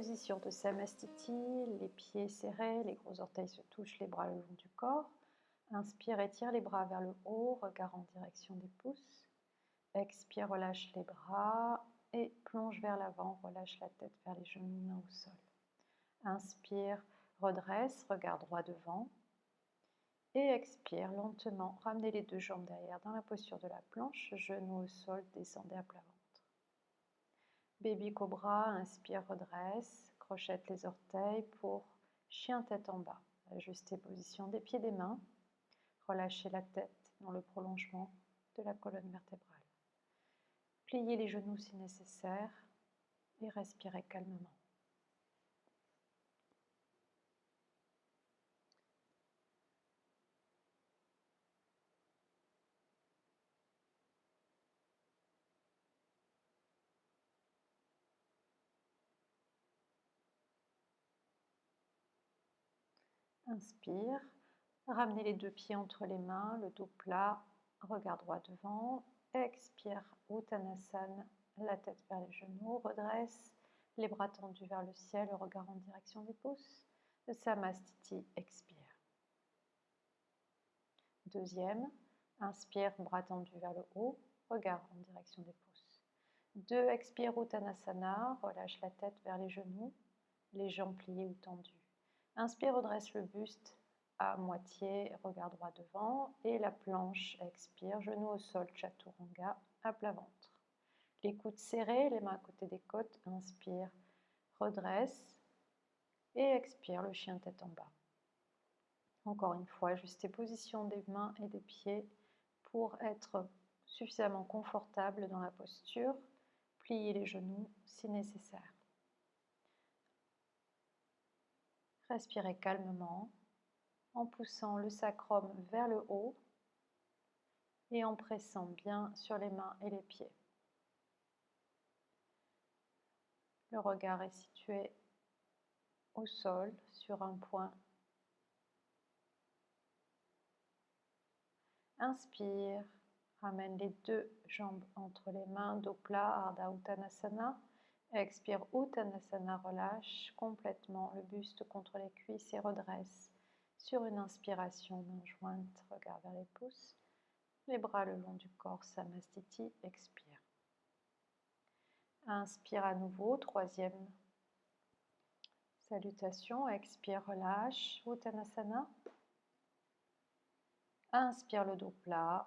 position de Samastiti, les pieds serrés, les gros orteils se touchent, les bras le long du corps. Inspire, étire les bras vers le haut, regard en direction des pouces. Expire, relâche les bras et plonge vers l'avant, relâche la tête vers les genoux, mains au sol. Inspire, redresse, regard droit devant. Et expire lentement, ramenez les deux jambes derrière dans la posture de la planche, genoux au sol, descendez à plat ventre. Baby Cobra, inspire, redresse, crochette les orteils pour chien tête en bas. Ajustez position des pieds, des mains, relâchez la tête dans le prolongement de la colonne vertébrale. Pliez les genoux si nécessaire et respirez calmement. Inspire, ramenez les deux pieds entre les mains, le dos plat, regard droit devant. Expire, Uttanasana, la tête vers les genoux, redresse, les bras tendus vers le ciel, le regard en direction des pouces. Samastiti, expire. Deuxième, inspire, bras tendus vers le haut, regard en direction des pouces. 2, expire, Uttanasana, relâche la tête vers les genoux, les jambes pliées ou tendues. Inspire, redresse le buste à moitié, regard droit devant et la planche, expire, genoux au sol, Chaturanga, à plat ventre. Les coudes serrés, les mains à côté des côtes, inspire, redresse et expire, le chien tête en bas. Encore une fois, ajustez position des mains et des pieds pour être suffisamment confortable dans la posture. Pliez les genoux si nécessaire. Respirez calmement en poussant le sacrum vers le haut et en pressant bien sur les mains et les pieds. Le regard est situé au sol sur un point. Inspire, ramène les deux jambes entre les mains, dos plat, Ardha Uttanasana. Expire, Uttanasana, relâche complètement le buste contre les cuisses et redresse. Sur une inspiration, main jointe, regard vers les pouces. Les bras le long du corps, Samastiti, expire. Inspire à nouveau, troisième salutation, expire, relâche, Uttanasana. Inspire le dos plat,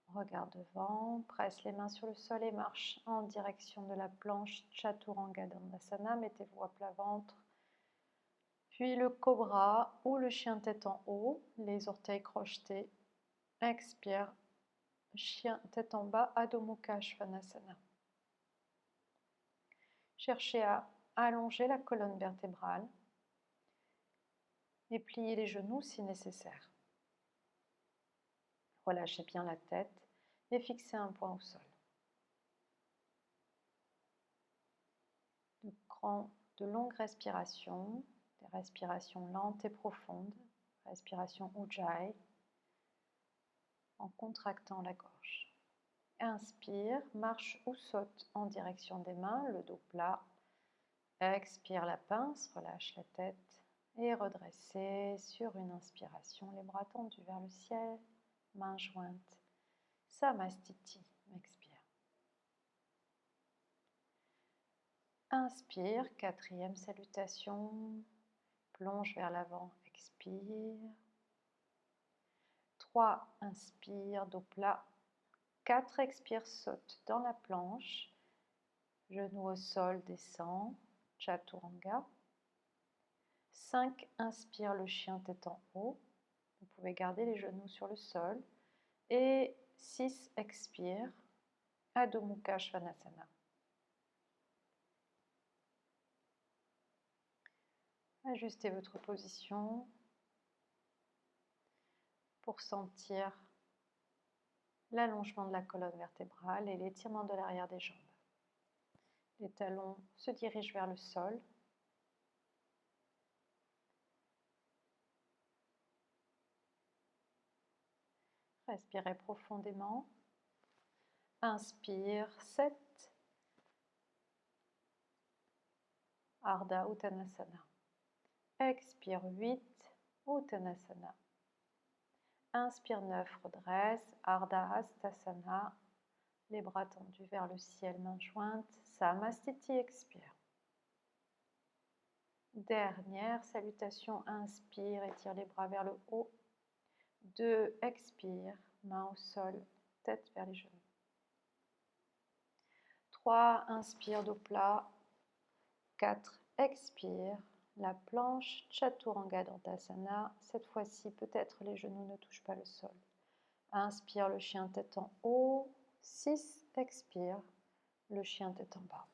regard devant, presse les mains sur le sol et marche en direction de la planche Chaturanga Dandasana. Mettez-vous à plat ventre, puis le cobra ou le chien tête en haut, les orteils crochetés. Expire, chien tête en bas, Adho Mukha Svanasana. Cherchez à allonger la colonne vertébrale et plier les genoux si nécessaire. Relâchez bien la tête et fixez un point au sol. De longues respirations, des respirations lentes et profondes, respiration Ujjayi, en contractant la gorge. Inspire, marche ou saute en direction des mains, le dos plat. Expire la pince, relâche la tête et redressez sur une inspiration, les bras tendus vers le ciel, mains jointes. Samastiti, expire. Inspire, quatrième salutation, plonge vers l'avant, expire. 3, inspire, dos plat. 4, expire, saute dans la planche, genou au sol, descend, Chaturanga. 5, inspire, le chien tête en haut. Vous pouvez garder les genoux sur le sol. Et 6, expire, Adho Mukha Svanasana. Ajustez votre position pour sentir l'allongement de la colonne vertébrale et l'étirement de l'arrière des jambes. Les talons se dirigent vers le sol. Respirez profondément. Inspire, 7. Ardha Uttanasana. Expire 8, Uttanasana. Inspire 9, redresse, Ardha Hastasana. Les bras tendus vers le ciel, mains jointes. Samastiti, expire. Dernière salutation, inspire, étire les bras vers le haut. 2, expire, main au sol, tête vers les genoux. 3, inspire, dos plat. 4, expire, la planche, Chaturanga Dandasana. Cette fois-ci, peut-être les genoux ne touchent pas le sol. Inspire, le chien tête en haut. 6, expire, le chien tête en bas.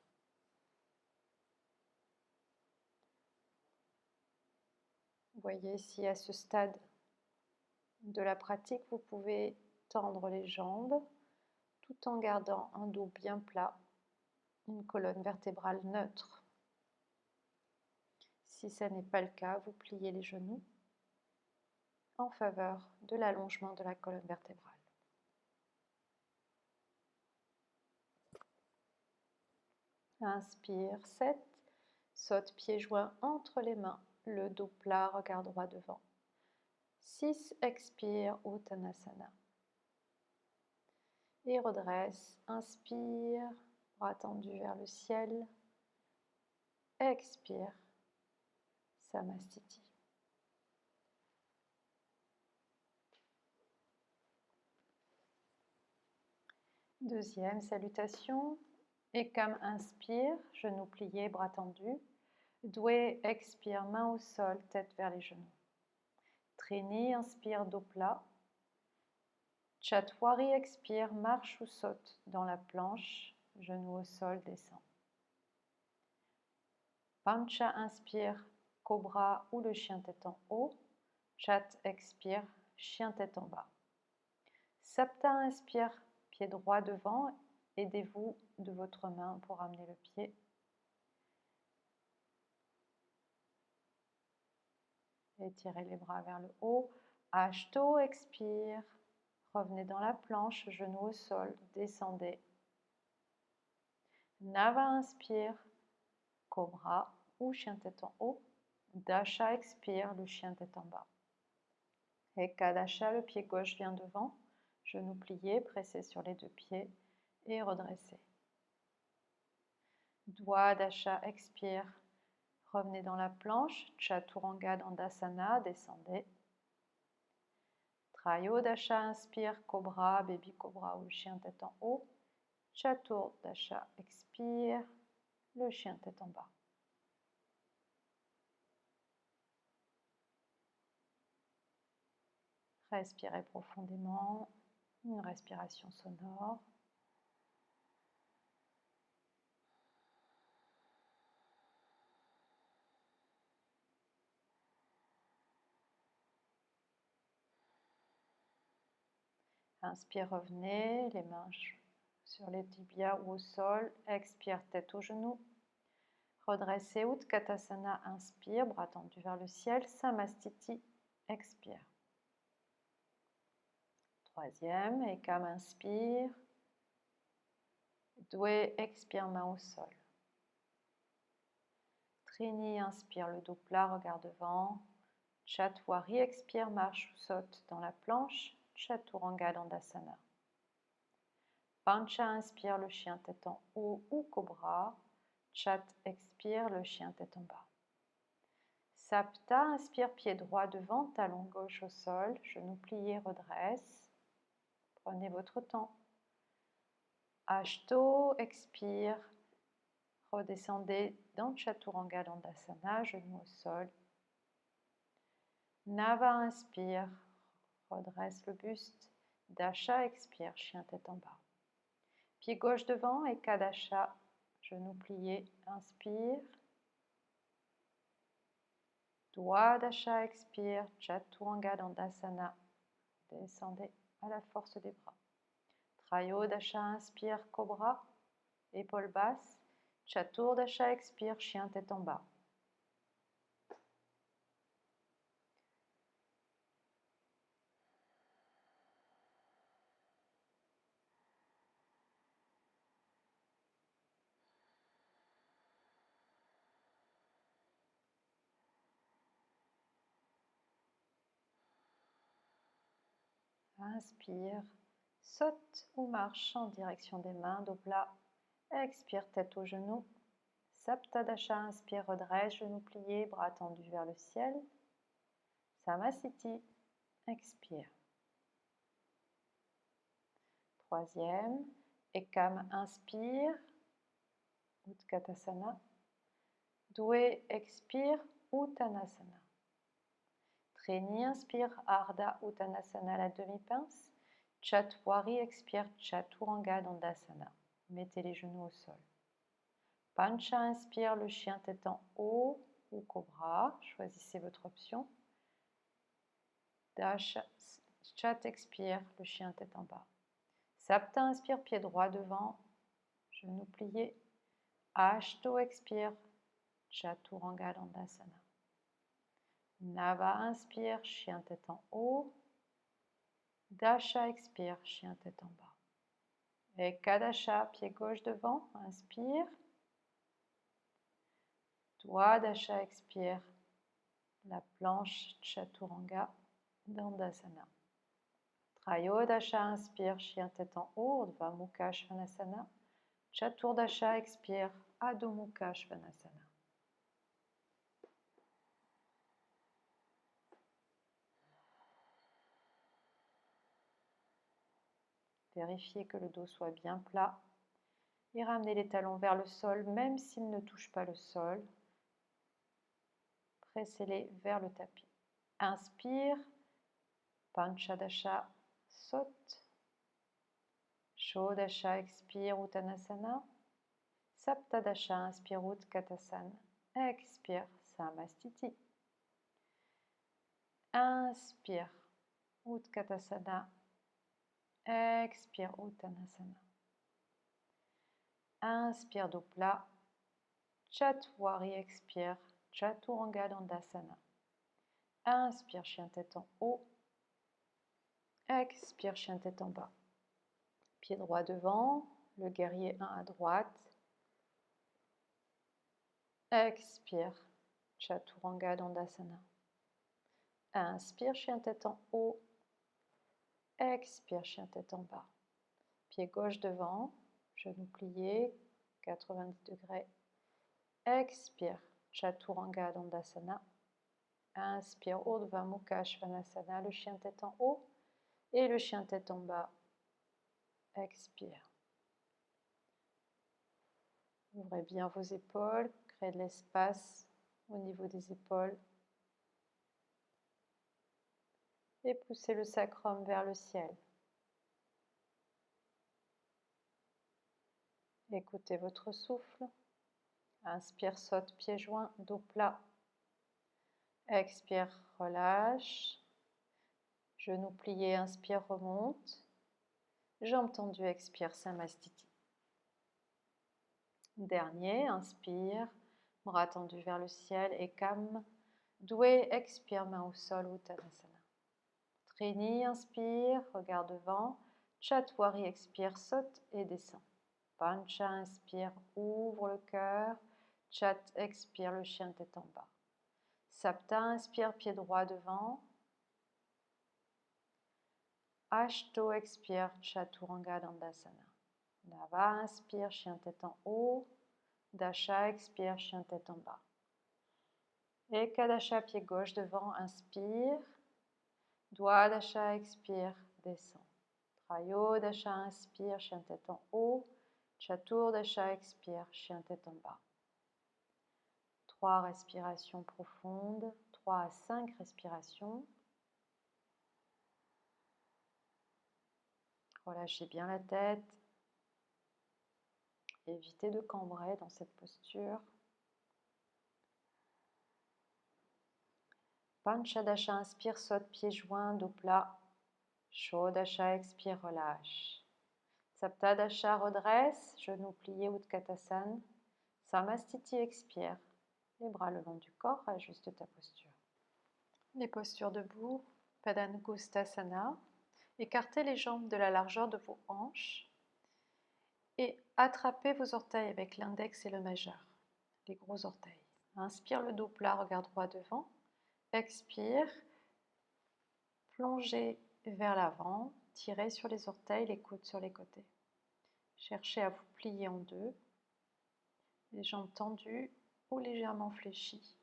Voyez si à ce stade de la pratique, vous pouvez tendre les jambes tout en gardant un dos bien plat, une colonne vertébrale neutre. Si ce n'est pas le cas, vous pliez les genoux en faveur de l'allongement de la colonne vertébrale. Inspire, 7, saute pieds joints entre les mains, le dos plat, regard droit devant. 6, expire, Uttanasana. Et redresse, inspire, bras tendus vers le ciel. Expire, Samastiti. Deuxième salutation. Ekam, inspire, genoux pliés, bras tendus. Doué, expire, main au sol, tête vers les genoux. Trini, inspire, dos plat. Chatwari, expire, marche ou saute dans la planche, genoux au sol, descend. Pancha, inspire, cobra ou le chien tête en haut. Chat, expire, chien tête en bas. Sapta, inspire, pied droit devant. Aidez-vous de votre main pour amener le pied. Étirez les bras vers le haut. Ashto, expire. Revenez dans la planche, genoux au sol, descendez. Nava, inspire, cobra ou chien tête en haut. Dasha, expire, le chien tête en bas. Ekadasha, le pied gauche vient devant. Genoux pliés, pressés sur les deux pieds et redressez. Dwadasha, expire. Revenez dans la planche. Chaturanga Dandasana, descendez. Trayodasha, inspire, cobra, baby cobra ou le chien tête en haut. Chaturdasha, expire, le chien tête en bas. Respirez profondément, une respiration sonore. Inspire, revenez, les mains sur les tibias ou au sol. Expire, tête aux genoux. Redressez, Utkatasana, inspire, bras tendus vers le ciel. Samastiti, expire. Troisième, Ekam, inspire. Doué, expire, main au sol. Trini, inspire, le dos plat, regard devant. Chatwari, expire, marche ou saute dans la planche. Chaturanga Dandasana. Pancha, inspire, le chien tête en haut ou cobra. Chat, expire, le chien tête en bas. Sapta, inspire, pied droit devant, talon gauche au sol, genou plié, redresse. Prenez votre temps. Ashto, expire. Redescendez dans Chaturanga Dandasana, genou au sol. Nava, inspire. Redresse le buste. Dasha, expire, chien tête en bas. Pied gauche devant, Ekadasha, genou plié, inspire. Dwadasha, expire, Chaturanga Dandasana, descendez à la force des bras. Trayodasha, inspire, cobra, épaules basses. Chaturdasha, expire, chien tête en bas. Inspire, saute ou marche en direction des mains, dos plat. Expire, tête aux genoux. Saptadasha, inspire, redresse, genoux pliés, bras tendus vers le ciel. Samasthiti, expire. Troisième, Ekam, inspire, Utkatasana. Doué, expire, Uttanasana. Trini, inspire, Ardha Uttanasana, la demi-pince. Chatwari, expire, Chaturanga Dandasana. Mettez les genoux au sol. Pancha, inspire, le chien tête en haut ou cobra. Choisissez votre option. Dasha, Chat, expire, le chien tête en bas. Sapta, inspire, pied droit devant, genoux pliés. Ashto, expire, Chaturanga Dandasana. Nava, inspire, chien tête en haut. Dasha, expire, chien tête en bas. Ekadasha, pied gauche devant, inspire. Dwadasha, expire, la planche Chaturanga Dandasana. Trayodasha, inspire, chien tête en haut, Urdhva Mukha Svanasana. Chaturdasha, expire, Adho Mukha Svanasana. Vérifiez que le dos soit bien plat et ramenez les talons vers le sol, même s'ils ne touchent pas le sol. Pressez-les vers le tapis. Inspire, Panchadasha, saute. Shodasha, expire, Uttanasana. Saptadasha, inspire, Utkatasana. Expire, Samastiti. Inspire, Utkatasana. Expire, Uttanasana. Inspire, dos plat. Chatwari, expire, Chaturanga Dandasana. Inspire, chien tête en haut. Expire, chien tête en bas. Pied droit devant, le guerrier 1 à droite. Expire, Chaturanga Dandasana. Inspire, chien tête en haut. Expire, chien tête en bas. Pied gauche devant, genoux pliés, 90 degrés. Expire, Chaturanga Dandasana. Inspire, Urdhva Mukha Svanasana, le chien tête en haut et le chien tête en bas. Expire. Ouvrez bien vos épaules, créez de l'espace au niveau des épaules. Et poussez le sacrum vers le ciel. Écoutez votre souffle. Inspire, saute, pieds joints, dos plat. Expire, relâche. Genoux pliés, inspire, remonte. Jambes tendues, expire, Samastiti. Dernier, inspire, bras tendus vers le ciel, Ekam. Doué, expire, main au sol, Uttanasana. Trini, inspire, regard devant. Chatwari, expire, saute et descend. Pancha, inspire, ouvre le cœur. Chat, expire, le chien tête en bas. Sapta, inspire, pied droit devant. Ashto, expire, Chaturanga Dandasana. Nava, inspire, chien tête en haut. Dasha, expire, chien tête en bas. Ekadasha, pied gauche devant, inspire. Dwadasha, expire, descend. Trayodasha, inspire, chien tête en haut. Chaturdasha, expire, chien tête en bas. 3 respirations profondes, 3 à 5 respirations. Relâchez bien la tête. Évitez de cambrer dans cette posture. Panchadasha, inspire, saute, pieds joints, dos plat. Shodasha, expire, relâche. Saptadasha, redresse, genoux pliés, Utkatasana. Samastiti, expire. Les bras le long du corps, ajuste ta posture. Les postures debout, Padangusthasana. Écartez les jambes de la largeur de vos hanches et attrapez vos orteils avec l'index et le majeur, les gros orteils. Inspire, le dos plat, regard droit devant. Expire, plongez vers l'avant, tirez sur les orteils, les coudes sur les côtés. Cherchez à vous plier en deux, les jambes tendues ou légèrement fléchies.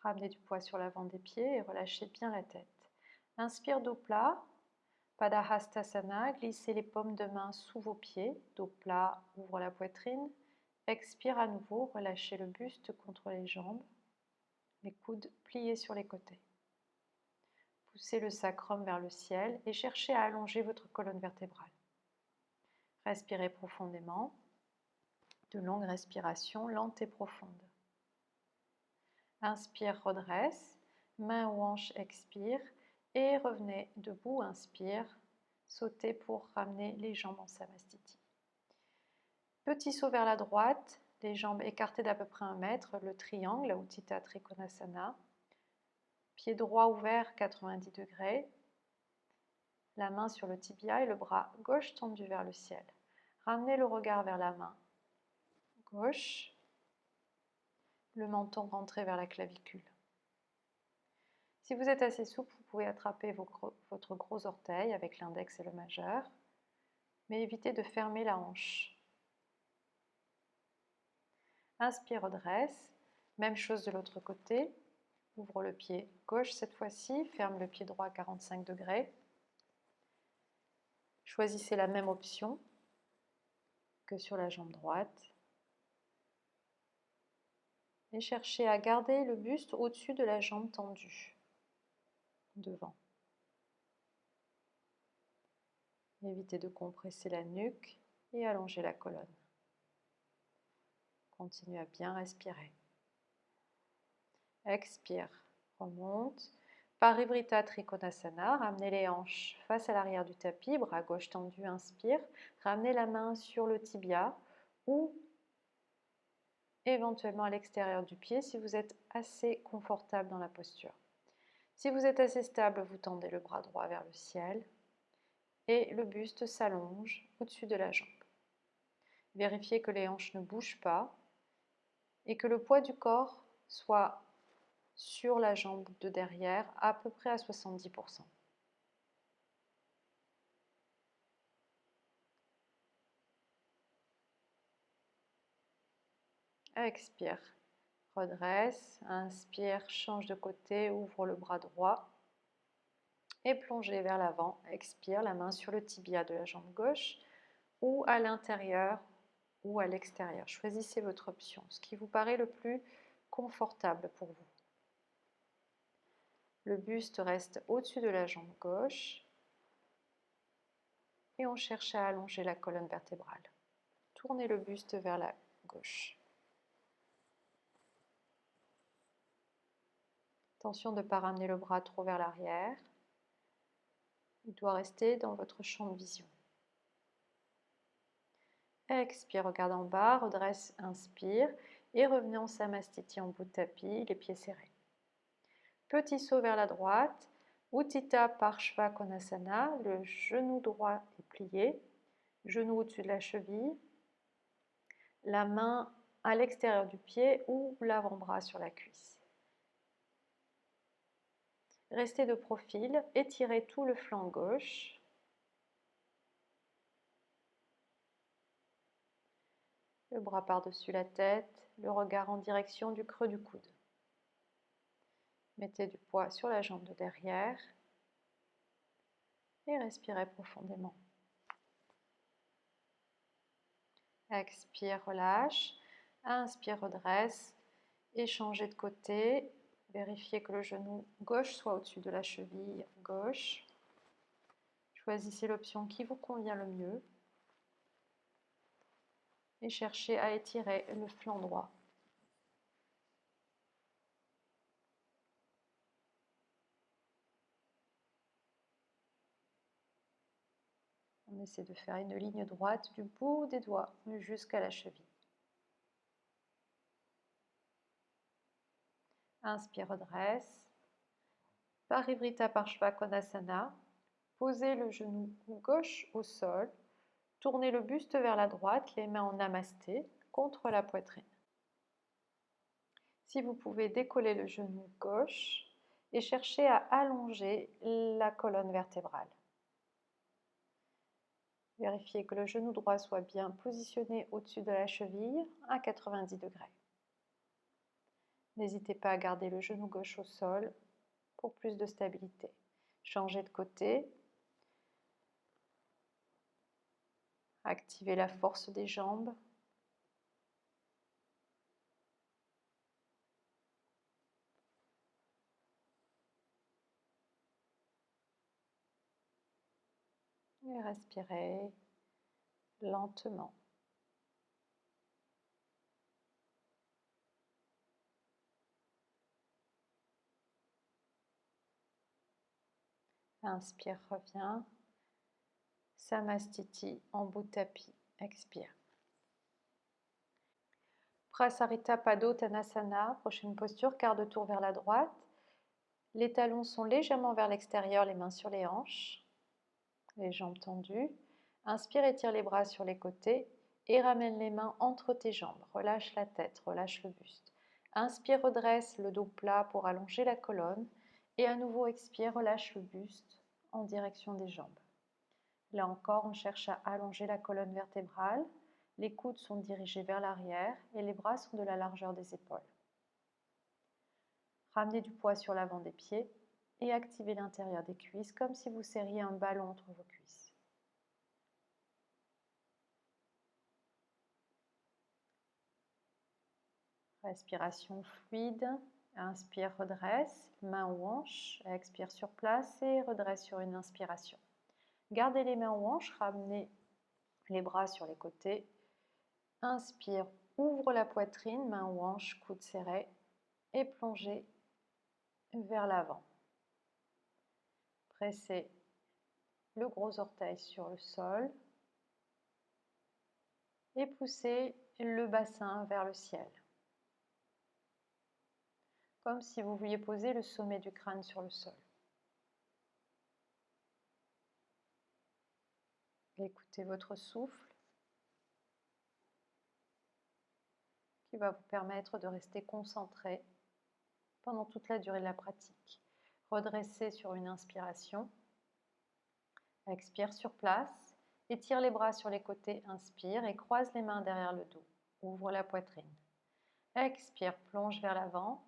Ramenez du poids sur l'avant des pieds et relâchez bien la tête. Inspire, dos plat, Padahastasana, glissez les paumes de main sous vos pieds, dos plat, ouvre la poitrine. Expire à nouveau, relâchez le buste contre les jambes, les coudes pliés sur les côtés. Poussez le sacrum vers le ciel et cherchez à allonger votre colonne vertébrale. Respirez profondément, de longues respirations lentes et profondes. Inspire, redresse, main ou hanche, expire et revenez debout, inspire, sautez pour ramener les jambes en Samastiti. Petit saut vers la droite, les jambes écartées d'à peu près 1 mètre, le triangle, Utthita Trikonasana. Pied droit ouvert 90 degrés, la main sur le tibia et le bras gauche tendu vers le ciel. Ramenez le regard vers la main gauche, le menton rentré vers la clavicule. Si vous êtes assez souple, vous pouvez attraper votre gros orteil avec l'index et le majeur, mais évitez de fermer la hanche. Inspire, redresse, même chose de l'autre côté. Ouvre le pied gauche cette fois-ci, ferme le pied droit à 45 degrés. Choisissez la même option que sur la jambe droite. Et cherchez à garder le buste au-dessus de la jambe tendue, devant. Évitez de compresser la nuque et allonger la colonne. Continuez à bien respirer. Expire, remonte. Parivrtta Trikonasana, ramenez les hanches face à l'arrière du tapis, bras gauche tendu, inspire. Ramenez la main sur le tibia ou éventuellement à l'extérieur du pied si vous êtes assez confortable dans la posture. Si vous êtes assez stable, vous tendez le bras droit vers le ciel et le buste s'allonge au-dessus de la jambe. Vérifiez que les hanches ne bougent pas et que le poids du corps soit sur la jambe de derrière à peu près à 70%. Expire, redresse, inspire, change de côté, ouvre le bras droit et plongez vers l'avant. Expire, la main sur le tibia de la jambe gauche ou à l'intérieur ou à l'extérieur. Choisissez votre option, ce qui vous paraît le plus confortable pour vous. Le buste reste au-dessus de la jambe gauche et on cherche à allonger la colonne vertébrale. Tournez le buste vers la gauche. Attention de ne pas ramener le bras trop vers l'arrière. Il doit rester dans votre champ de vision. Expire, regarde en bas, redresse, inspire et revenez en Samastiti en bout de tapis, les pieds serrés. Petit saut vers la droite, Utthita Parshva Konasana, le genou droit est plié, genou au-dessus de la cheville, la main à l'extérieur du pied ou l'avant-bras sur la cuisse. Restez de profil, étirez tout le flanc gauche. Le bras par-dessus la tête, le regard en direction du creux du coude. Mettez du poids sur la jambe de derrière et respirez profondément. Expire, relâche. Inspire, redresse. Et changez de côté. Vérifiez que le genou gauche soit au-dessus de la cheville gauche. Choisissez l'option qui vous convient le mieux. Et cherchez à étirer le flanc droit. On essaie de faire une ligne droite du bout des doigts jusqu'à la cheville. Inspire, redresse. Parivrtta Parshva Konasana. Posez le genou gauche au sol. Tournez le buste vers la droite, les mains en namasté contre la poitrine. Si vous pouvez décoller le genou gauche et chercher à allonger la colonne vertébrale. Vérifiez que le genou droit soit bien positionné au-dessus de la cheville à 90 degrés. N'hésitez pas à garder le genou gauche au sol pour plus de stabilité. Changez de côté. Activez la force des jambes. Et respirez lentement. Inspire, reviens. Samastiti en bout de tapis. Expire. Prasarita Padottanasana, prochaine posture, quart de tour vers la droite. Les talons sont légèrement vers l'extérieur, les mains sur les hanches, les jambes tendues. Inspire, étire les bras sur les côtés et ramène les mains entre tes jambes. Relâche la tête, relâche le buste. Inspire, redresse le dos plat pour allonger la colonne. Et à nouveau, expire, relâche le buste en direction des jambes. Là encore, on cherche à allonger la colonne vertébrale. Les coudes sont dirigés vers l'arrière et les bras sont de la largeur des épaules. Ramenez du poids sur l'avant des pieds et activez l'intérieur des cuisses comme si vous serriez un ballon entre vos cuisses. Respiration fluide. Inspire, redresse, main ou hanche. Expire sur place et redresse sur une inspiration. Gardez les mains ou hanches, ramenez les bras sur les côtés. Inspire, ouvre la poitrine, main ou hanche, coude serré et plongez vers l'avant. Pressez le gros orteil sur le sol et poussez le bassin vers le ciel. Comme si vous vouliez poser le sommet du crâne sur le sol. Écoutez votre souffle qui va vous permettre de rester concentré pendant toute la durée de la pratique. Redressez sur une inspiration. Expire sur place. Étire les bras sur les côtés. Inspire et croise les mains derrière le dos. Ouvre la poitrine. Expire, plonge vers l'avant.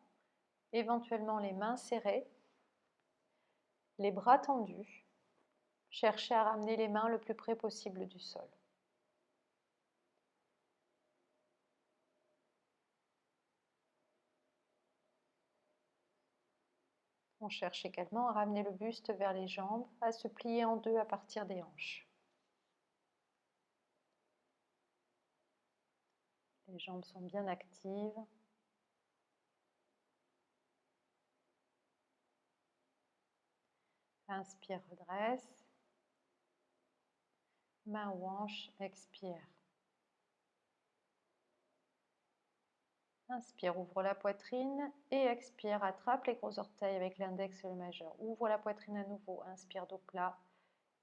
Éventuellement les mains serrées. Les bras tendus. Cherchez à ramener les mains le plus près possible du sol. On cherche également à ramener le buste vers les jambes, à se plier en deux à partir des hanches. Les jambes sont bien actives. Inspire, redresse. Main ou hanche, expire. Inspire, ouvre la poitrine et expire, attrape les gros orteils avec l'index et le majeur. Ouvre la poitrine à nouveau, inspire dos plat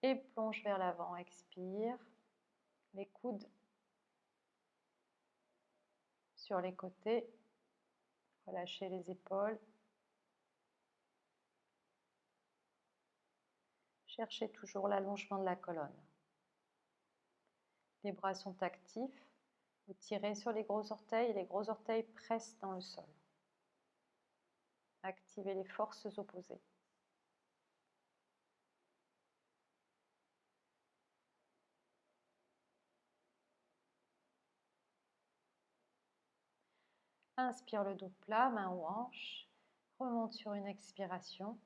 et plonge vers l'avant. Expire, les coudes sur les côtés, relâchez les épaules. Cherchez toujours l'allongement de la colonne. Les bras sont actifs. Vous tirez sur les gros orteils et les gros orteils pressent dans le sol. Activez les forces opposées. Inspire le dos plat, main ou hanche. Remonte sur une expiration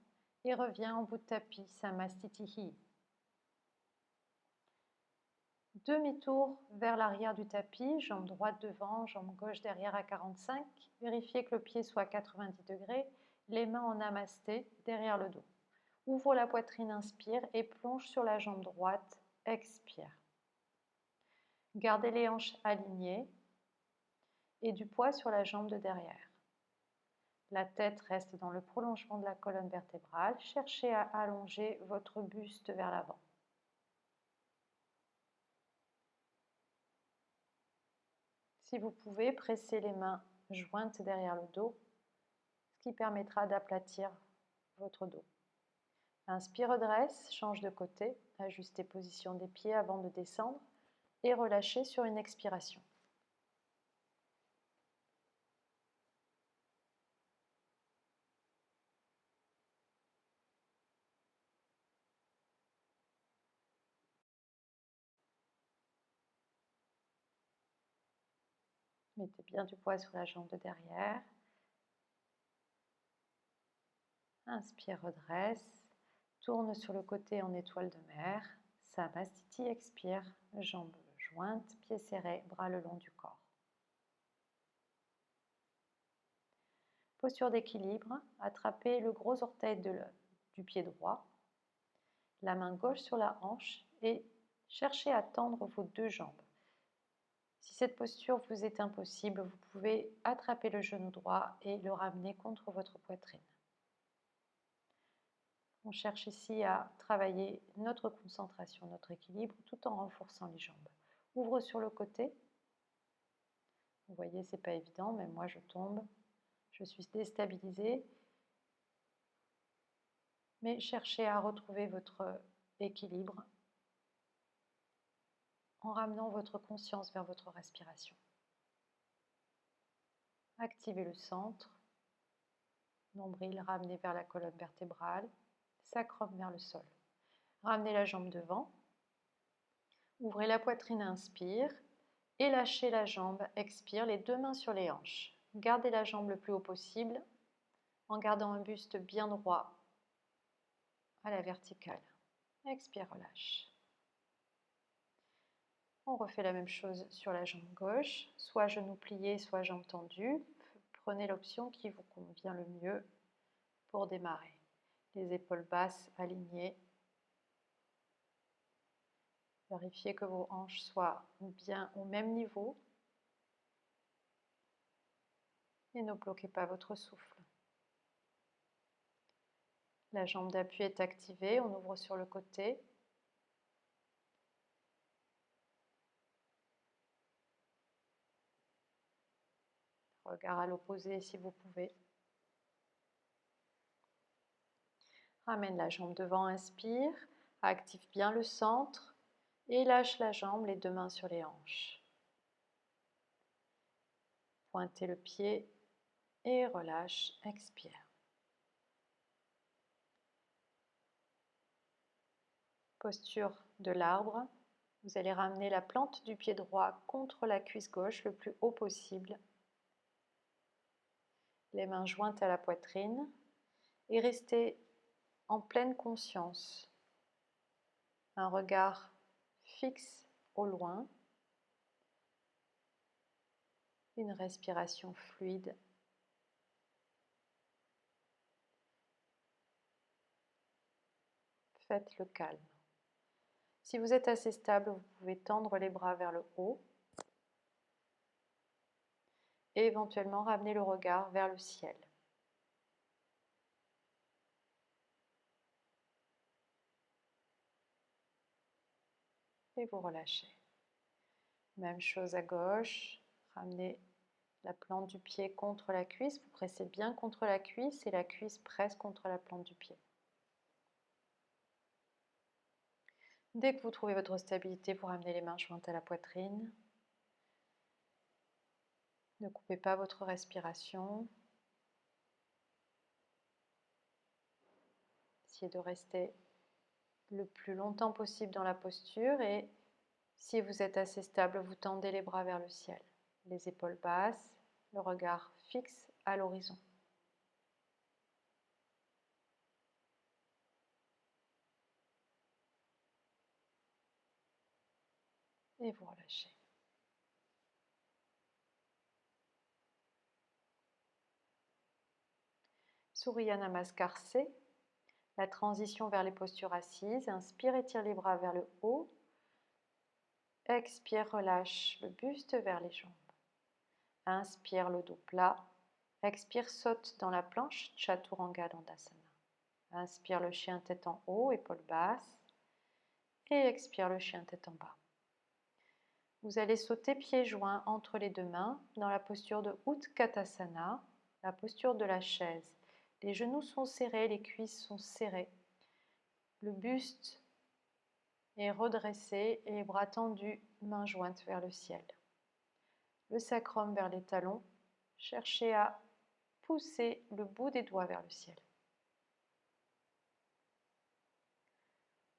et reviens en bout de tapis, Samastitihi. Demi-tour vers l'arrière du tapis, jambe droite devant, jambe gauche derrière à 45. Vérifiez que le pied soit à 90 degrés, les mains en namasté derrière le dos. Ouvre la poitrine, inspire et plonge sur la jambe droite, expire. Gardez les hanches alignées et du poids sur la jambe de derrière. La tête reste dans le prolongement de la colonne vertébrale. Cherchez à allonger votre buste vers l'avant. Si vous pouvez, pressez les mains jointes derrière le dos, ce qui permettra d'aplatir votre dos. Inspire, redresse, change de côté, ajustez position des pieds avant de descendre et relâchez sur une expiration. Mettez bien du poids sur la jambe de derrière. Inspire, redresse. Tourne sur le côté en étoile de mer. Samastiti, expire. Jambes jointes, pieds serrés, bras le long du corps. Posture d'équilibre. Attrapez le gros orteil du pied droit. La main gauche sur la hanche et cherchez à tendre vos deux jambes. Si cette posture vous est impossible, vous pouvez attraper le genou droit et le ramener contre votre poitrine. On cherche ici à travailler notre concentration, notre équilibre, tout en renforçant les jambes. Ouvre sur le côté. Vous voyez, c'est pas évident, même moi je tombe. Je suis déstabilisée. Mais cherchez à retrouver votre équilibre en ramenant votre conscience vers votre respiration. Activez le centre. Nombril ramené vers la colonne vertébrale. Sacrum vers le sol. Ramenez la jambe devant. Ouvrez la poitrine, inspire. Et lâchez la jambe, expire, les deux mains sur les hanches. Gardez la jambe le plus haut possible en gardant un buste bien droit à la verticale. Expire, relâche. On refait la même chose sur la jambe gauche, soit genou plié, soit jambe tendue. Prenez l'option qui vous convient le mieux pour démarrer. Les épaules basses alignées. Vérifiez que vos hanches soient bien au même niveau et ne bloquez pas votre souffle. La jambe d'appui est activée, on ouvre sur le côté. Regard à l'opposé si vous pouvez. Ramène la jambe devant, inspire, active bien le centre et lâche la jambe, les deux mains sur les hanches. Pointez le pied et relâche, expire. Posture de l'arbre. Vous allez ramener la plante du pied droit contre la cuisse gauche le plus haut possible. Les mains jointes à la poitrine et restez en pleine conscience. Un regard fixe au loin. Une respiration fluide. Faites le calme. Si vous êtes assez stable, vous pouvez tendre les bras vers le haut et éventuellement ramener le regard vers le ciel. Et vous relâchez. Même chose à gauche, ramenez la plante du pied contre la cuisse, vous pressez bien contre la cuisse et la cuisse presse contre la plante du pied. Dès que vous trouvez votre stabilité, vous ramenez les mains jointes à la poitrine. Ne coupez pas votre respiration. Essayez de rester le plus longtemps possible dans la posture et si vous êtes assez stable, vous tendez les bras vers le ciel. Les épaules basses, le regard fixe à l'horizon. Et vous relâchez. Surya Namaskar C. La transition vers les postures assises. Inspire, étire les bras vers le haut. Expire, relâche le buste vers les jambes. Inspire, le dos plat. Expire, saute dans la planche, Chaturanga Dandasana. Inspire, le chien tête en haut, épaules basses. Et expire, le chien tête en bas. Vous allez sauter pieds joints entre les deux mains dans la posture de Utkatasana, la posture de la chaise. Les genoux sont serrés, les cuisses sont serrées. Le buste est redressé et les bras tendus, mains jointes vers le ciel. Le sacrum vers les talons. Cherchez à pousser le bout des doigts vers le ciel.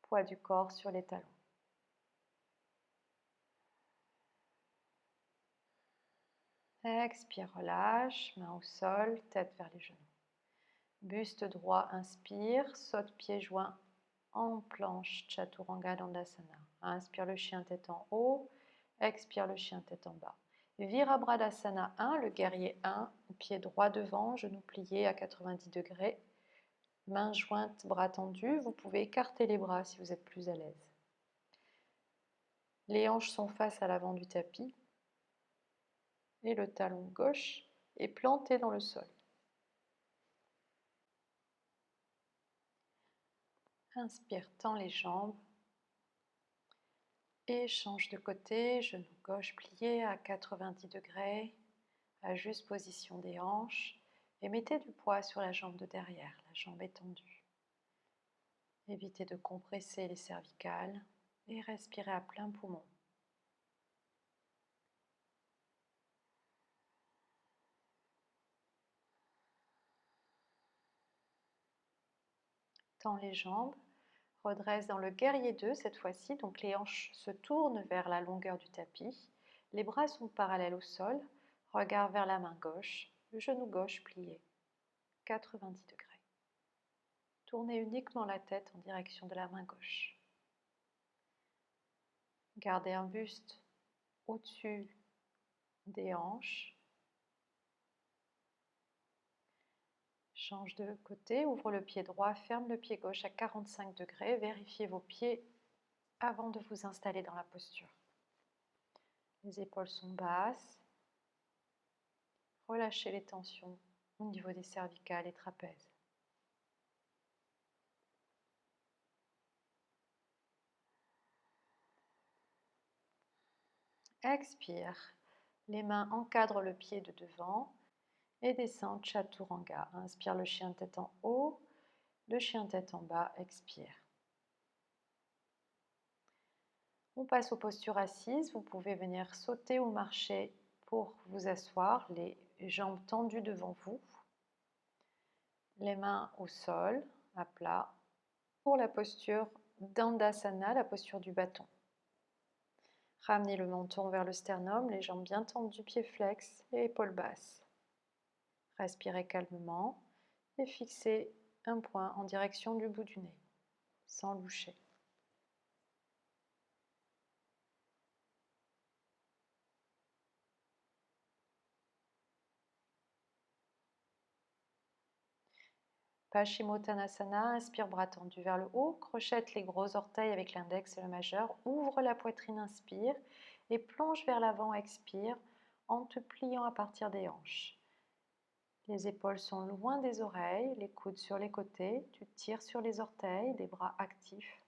Poids du corps sur les talons. Expire, relâche, main au sol, tête vers les genoux. Buste droit, inspire, saute pieds joints en planche, Chaturanga Dandasana. Inspire le chien tête en haut, expire le chien tête en bas. Virabhadasana 1, le guerrier 1, pied droit devant, genoux pliés à 90 degrés, mains jointes, bras tendus. Vous pouvez écarter les bras si vous êtes plus à l'aise. Les hanches sont face à l'avant du tapis et le talon gauche est planté dans le sol. Inspire, tends les jambes et change de côté, genou gauche plié à 90 degrés, à juste position des hanches, et mettez du poids sur la jambe de derrière, la jambe étendue. Évitez de compresser les cervicales et respirez à plein poumon. Tends les jambes, redresse dans le guerrier 2 cette fois-ci, donc les hanches se tournent vers la longueur du tapis, les bras sont parallèles au sol, regard vers la main gauche, le genou gauche plié, 90 degrés. Tournez uniquement la tête en direction de la main gauche. Gardez un buste au-dessus des hanches. Change de côté, ouvre le pied droit, ferme le pied gauche à 45 degrés. Vérifiez vos pieds avant de vous installer dans la posture. Les épaules sont basses. Relâchez les tensions au niveau des cervicales et trapèzes. Expire. Les mains encadrent le pied de devant et descend Chaturanga. Inspire le chien tête en haut, le chien tête en bas, expire. On passe aux postures assises. Vous pouvez venir sauter ou marcher pour vous asseoir, les jambes tendues devant vous, les mains au sol, à plat, pour la posture d'Andasana, la posture du bâton. Ramenez le menton vers le sternum, les jambes bien tendues, pieds flex et épaules basses. Respirez calmement et fixez un point en direction du bout du nez, sans loucher. Paschimottanasana, inspire, bras tendus vers le haut, crochette les gros orteils avec l'index et le majeur, ouvre la poitrine, inspire, et plonge vers l'avant, expire, en te pliant à partir des hanches. Les épaules sont loin des oreilles, les coudes sur les côtés, tu tires sur les orteils, les bras actifs.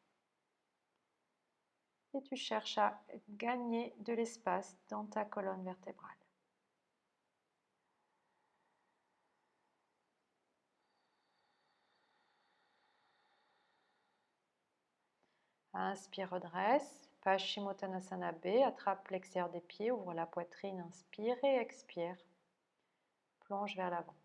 Et tu cherches à gagner de l'espace dans ta colonne vertébrale. Inspire, redresse. Paschimottanasana B, attrape l'extérieur des pieds, ouvre la poitrine, inspire et expire. Plonge vers l'avant.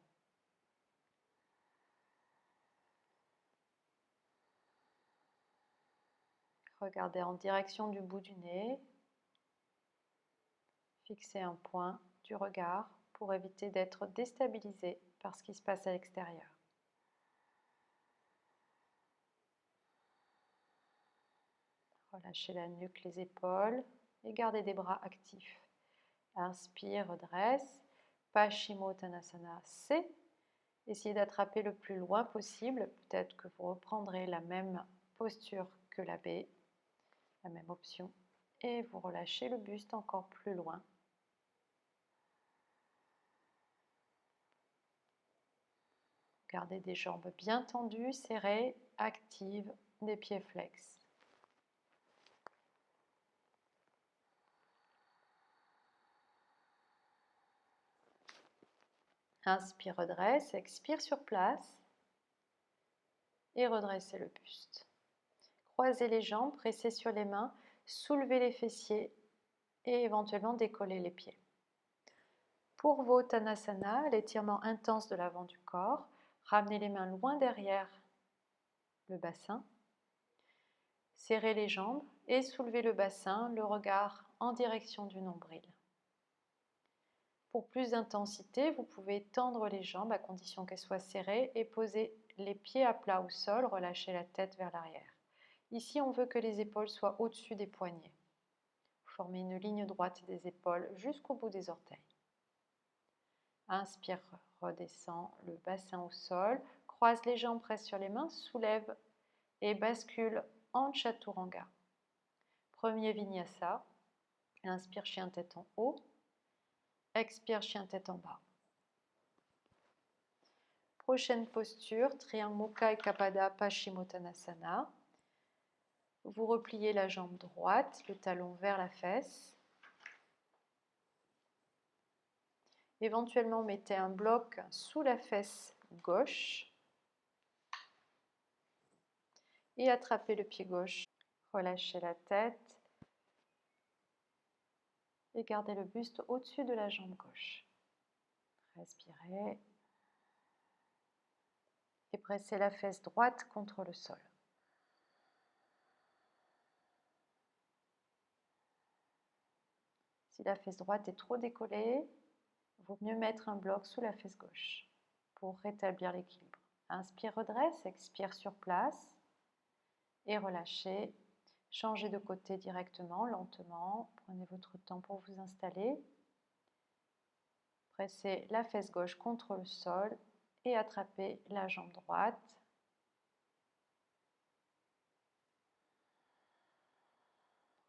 Regardez en direction du bout du nez. Fixez un point du regard pour éviter d'être déstabilisé par ce qui se passe à l'extérieur. Relâchez la nuque, les épaules et gardez des bras actifs. Inspire, redresse. Paschimottanasana C. Essayez d'attraper le plus loin possible. Peut-être que vous reprendrez la même posture que la B, la même option. Et vous relâchez le buste encore plus loin. Gardez des jambes bien tendues, serrées, actives, des pieds flex. Inspire, redresse, expire sur place et redressez le buste. Croisez les jambes, pressez sur les mains, soulevez les fessiers et éventuellement décollez les pieds. Pour vos Uttanasana, l'étirement intense de l'avant du corps, ramenez les mains loin derrière le bassin, serrez les jambes et soulevez le bassin, le regard en direction du nombril. Pour plus d'intensité, vous pouvez tendre les jambes à condition qu'elles soient serrées et poser les pieds à plat au sol, relâchez la tête vers l'arrière. Ici, on veut que les épaules soient au-dessus des poignets. Formez une ligne droite des épaules jusqu'au bout des orteils. Inspire, redescend le bassin au sol, croise les jambes, presse sur les mains, soulève et bascule en Chaturanga. Premier Vinyasa. Inspire, chien tête en haut. Expire, chien tête en bas. Prochaine posture, triangle Mukha Ekapada Paschimottanasana. Vous repliez la jambe droite, le talon vers la fesse. Éventuellement, mettez un bloc sous la fesse gauche et attrapez le pied gauche. Relâchez la tête et gardez le buste au-dessus de la jambe gauche. Respirez et pressez la fesse droite contre le sol. Si la fesse droite est trop décollée, il vaut mieux mettre un bloc sous la fesse gauche pour rétablir l'équilibre. Inspire, redresse, expire sur place et relâchez. Changez de côté directement, lentement. Prenez votre temps pour vous installer. Pressez la fesse gauche contre le sol et attrapez la jambe droite.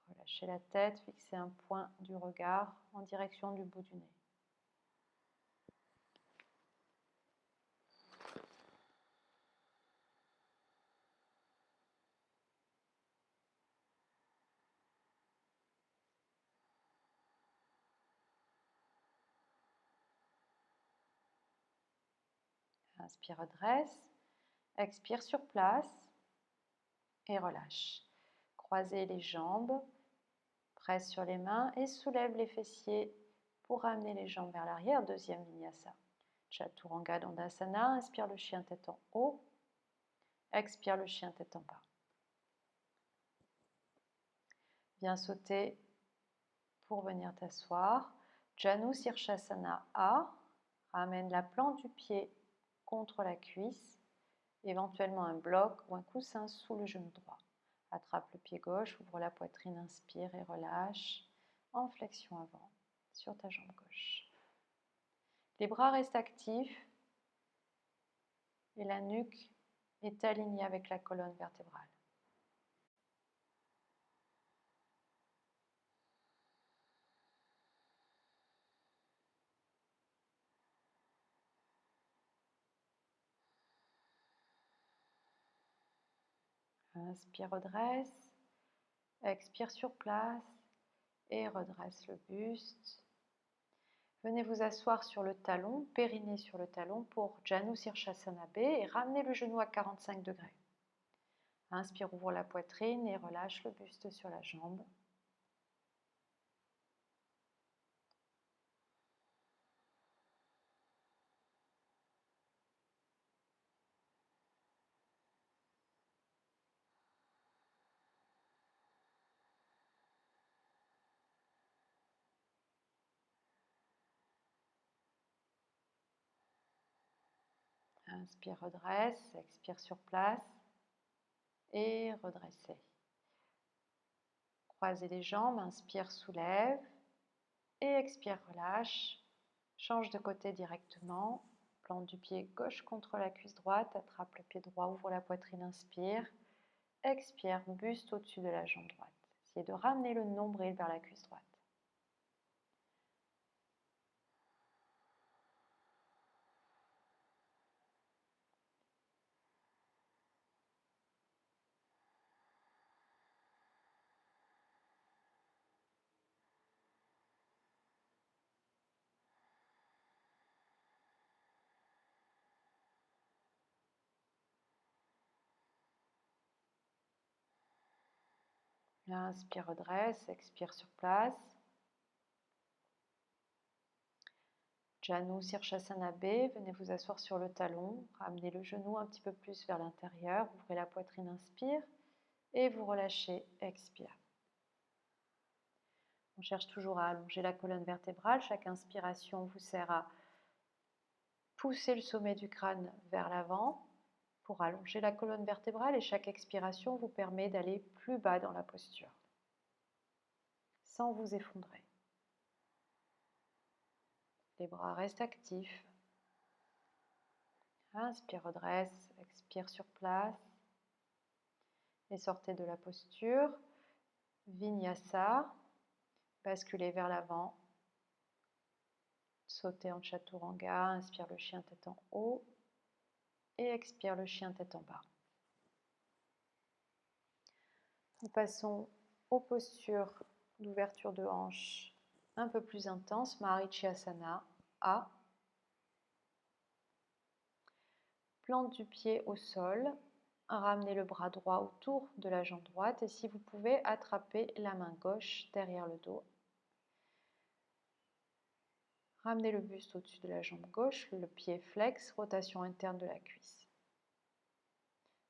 Relâchez la tête, fixez un point du regard en direction du bout du nez. Inspire, redresse, expire sur place et relâche. Croisez les jambes, presse sur les mains et soulève les fessiers pour ramener les jambes vers l'arrière. Deuxième Vinyasa. Chaturanga Dandasana, inspire le chien tête en haut, expire le chien tête en bas. Viens sauter pour venir t'asseoir. Janu Sirshasana A, ramène la plante du pied contre la cuisse, éventuellement un bloc ou un coussin sous le genou droit. Attrape le pied gauche, ouvre la poitrine, inspire et relâche en flexion avant sur ta jambe gauche. Les bras restent actifs et la nuque est alignée avec la colonne vertébrale. Inspire, redresse, expire sur place et redresse le buste. Venez vous asseoir sur le talon, périnée sur le talon pour Janu Sirshasana B et ramenez le genou à 45 degrés. Inspire, ouvre la poitrine et relâche le buste sur la jambe. Inspire, redresse, expire sur place et redressez. Croisez les jambes, inspire, soulève et expire, relâche. Change de côté directement. Plante du pied gauche contre la cuisse droite, attrape le pied droit, ouvre la poitrine, inspire. Expire, buste au-dessus de la jambe droite. Essayez de ramener le nombril vers la cuisse droite. Inspire, redresse, expire sur place. Janu Sirsasana B, venez vous asseoir sur le talon, ramenez le genou un petit peu plus vers l'intérieur, ouvrez la poitrine, inspire, et vous relâchez, expire. On cherche toujours à allonger la colonne vertébrale, chaque inspiration vous sert à pousser le sommet du crâne vers l'avant pour allonger la colonne vertébrale et chaque expiration vous permet d'aller plus bas dans la posture, sans vous effondrer. Les bras restent actifs. Inspire, redresse, expire sur place. Et sortez de la posture. Vinyasa. Basculez vers l'avant. Sautez en Chaturanga. Inspire le chien tête en haut. Et expire le chien tête en bas. Nous passons aux postures d'ouverture de hanche un peu plus intense. Marichyasana A. Plante du pied au sol, ramenez le bras droit autour de la jambe droite et si vous pouvez, attrapez la main gauche derrière le dos. Ramenez le buste au-dessus de la jambe gauche, le pied flex, rotation interne de la cuisse.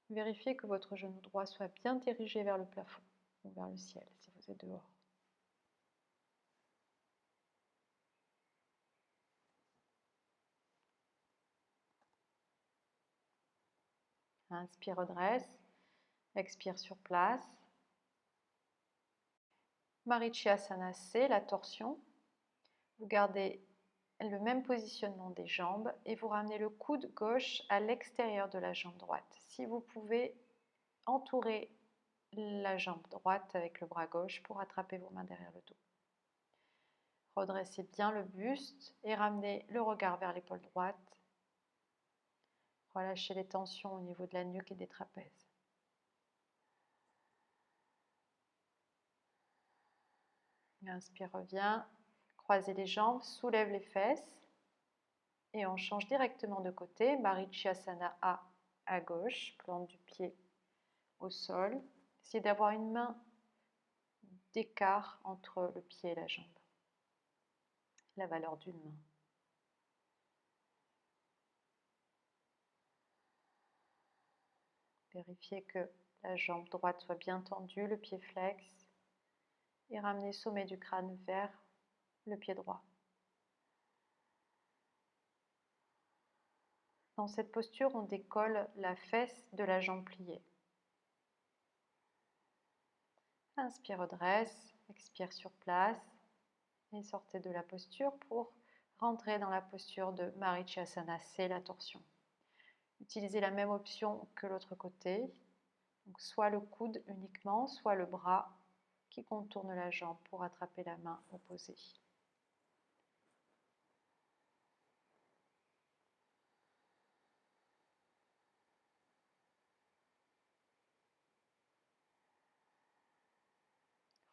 Vérifiez que votre genou droit soit bien dirigé vers le plafond ou vers le ciel si vous êtes dehors. Inspire, redresse, expire sur place. Marichyasana C, la torsion. Vous gardez le même positionnement des jambes et vous ramenez le coude gauche à l'extérieur de la jambe droite. Si vous pouvez, entourer la jambe droite avec le bras gauche pour attraper vos mains derrière le dos. Redressez bien le buste et ramenez le regard vers l'épaule droite. Relâchez les tensions au niveau de la nuque et des trapèzes. Inspire, reviens. Croisez les jambes, soulève les fesses. Et on change directement de côté. Marichyasana A à gauche, plante du pied au sol. Essayez d'avoir une main d'écart entre le pied et la jambe. La valeur d'une main. Vérifiez que la jambe droite soit bien tendue, le pied flex. Et ramenez le sommet du crâne vers le pied droit. Dans cette posture, on décolle la fesse de la jambe pliée. Inspire, redresse, expire sur place et sortez de la posture pour rentrer dans la posture de Marichyasana C, la torsion. Utilisez la même option que l'autre côté, donc soit le coude uniquement, soit le bras qui contourne la jambe pour attraper la main opposée.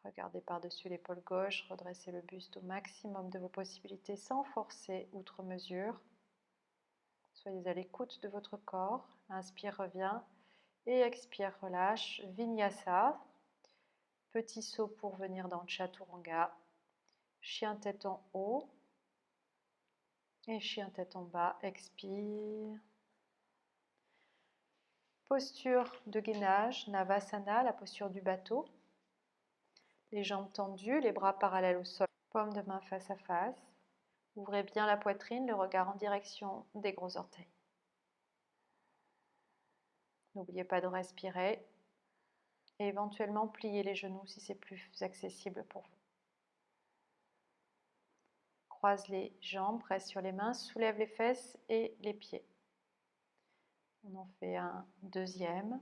Regardez par-dessus l'épaule gauche, redressez le buste au maximum de vos possibilités sans forcer outre mesure. Soyez à l'écoute de votre corps. Inspire, reviens et expire, relâche. Vinyasa. Petit saut pour venir dans Chaturanga. Chien tête en haut et chien tête en bas. Expire. Posture de gainage, Navasana, la posture du bateau. Les jambes tendues, les bras parallèles au sol, paume de main face à face. Ouvrez bien la poitrine, le regard en direction des gros orteils. N'oubliez pas de respirer et éventuellement plier les genoux si c'est plus accessible pour vous. Croise les jambes, presse sur les mains, soulève les fesses et les pieds. On en fait un deuxième.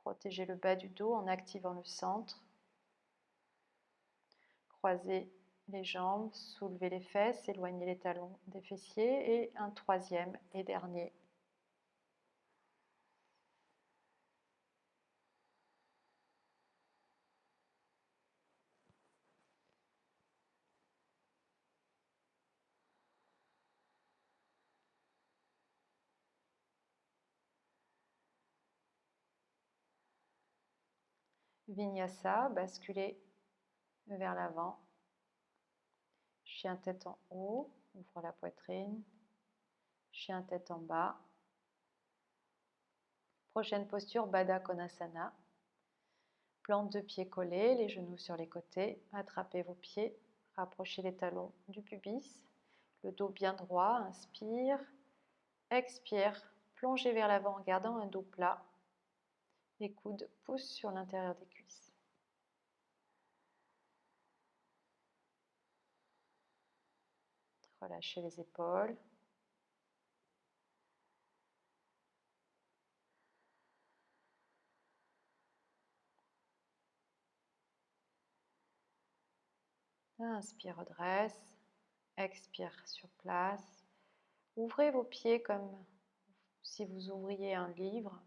Protégez le bas du dos en activant le centre. Croisez les jambes, soulevez les fesses, éloignez les talons des fessiers et un troisième et dernier. Vinyasa, basculez vers l'avant. Chien tête en haut, ouvre la poitrine. Chien tête en bas. Prochaine posture, Baddha Konasana. Plante de pieds collés, les genoux sur les côtés. Attrapez vos pieds, rapprochez les talons du pubis. Le dos bien droit, inspire. Expire, plongez vers l'avant en gardant un dos plat. Les coudes poussent sur l'intérieur des cuisses. Relâchez les épaules. Inspire, redresse. Expire sur place. Ouvrez vos pieds comme si vous ouvriez un livre.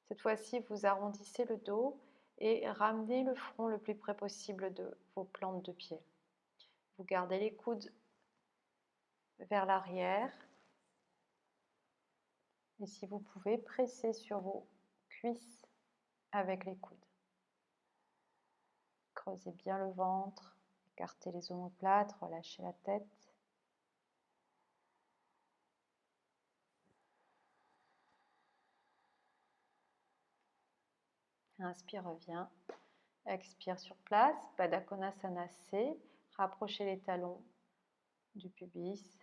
Cette fois-ci, vous arrondissez le dos et ramenez le front le plus près possible de vos plantes de pied. Vous gardez les coudes vers l'arrière. Et si vous pouvez, pressez sur vos cuisses avec les coudes. Creusez bien le ventre, écartez les omoplates, relâchez la tête. Inspire, reviens. Expire sur place, Baddha Konasana C. Rapprochez les talons du pubis.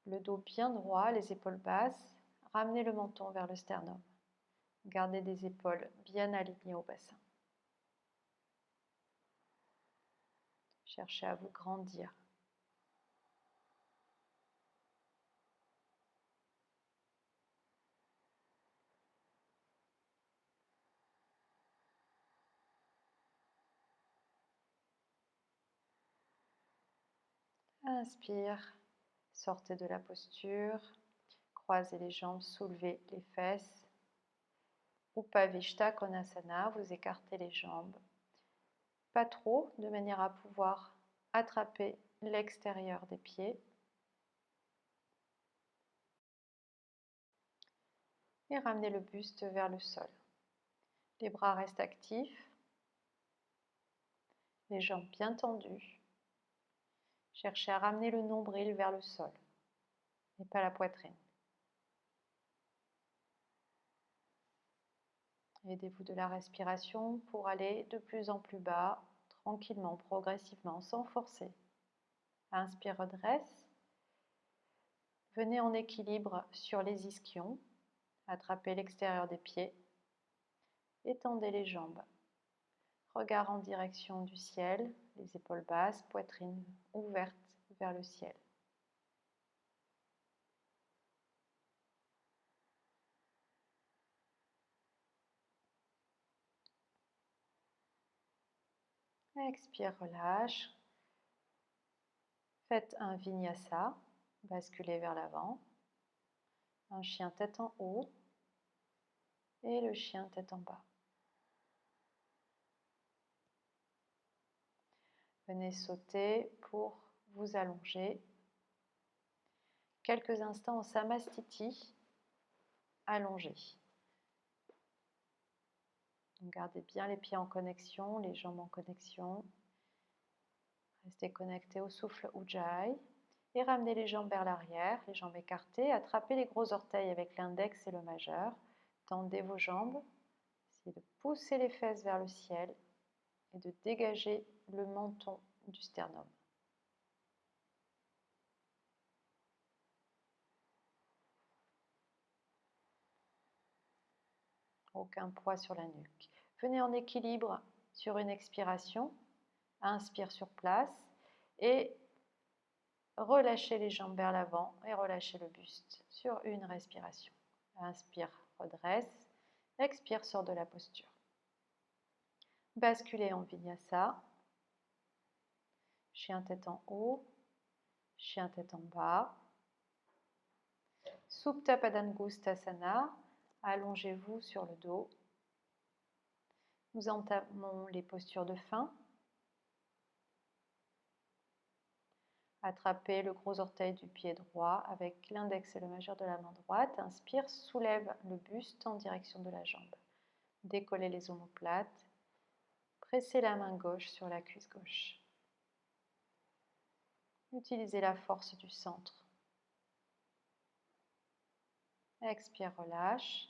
Le dos bien droit, les épaules basses. Ramenez le menton vers le sternum. Gardez des épaules bien alignées au bassin. Cherchez à vous grandir. Inspire, sortez de la posture, croisez les jambes, soulevez les fesses. Upavishta Konasana, vous écartez les jambes. Pas trop, de manière à pouvoir attraper l'extérieur des pieds. Et ramenez le buste vers le sol. Les bras restent actifs, les jambes bien tendues. Cherchez à ramener le nombril vers le sol et pas la poitrine. Aidez-vous de la respiration pour aller de plus en plus bas, tranquillement, progressivement, sans forcer. Inspire, redresse. Venez en équilibre sur les ischions. Attrapez l'extérieur des pieds. Étendez les jambes. Regard en direction du ciel, les épaules basses, poitrine ouverte vers le ciel. Expire, relâche. Faites un vinyasa, basculez vers l'avant. Un chien tête en haut et le chien tête en bas. Venez sauter pour vous allonger. Quelques instants en samastiti, allongé. Gardez bien les pieds en connexion, les jambes en connexion. Restez connecté au souffle Ujjayi et ramenez les jambes vers l'arrière, les jambes écartées. Attrapez les gros orteils avec l'index et le majeur. Tendez vos jambes. Essayez de pousser les fesses vers le ciel et de dégager le menton du sternum. Aucun poids sur la nuque. Venez en équilibre sur une expiration. Inspire sur place et relâchez les jambes vers l'avant et relâchez le buste sur une respiration. Inspire, redresse. Expire, sort de la posture. Basculez en vinyasa. Chien tête en haut, chien tête en bas. Supta Padangusthasana. Allongez-vous sur le dos. Nous entamons les postures de fin. Attrapez le gros orteil du pied droit avec l'index et le majeur de la main droite. Inspire, soulève le buste en direction de la jambe. Décollez les omoplates. Pressez la main gauche sur la cuisse gauche. Utilisez la force du centre. Expire, relâche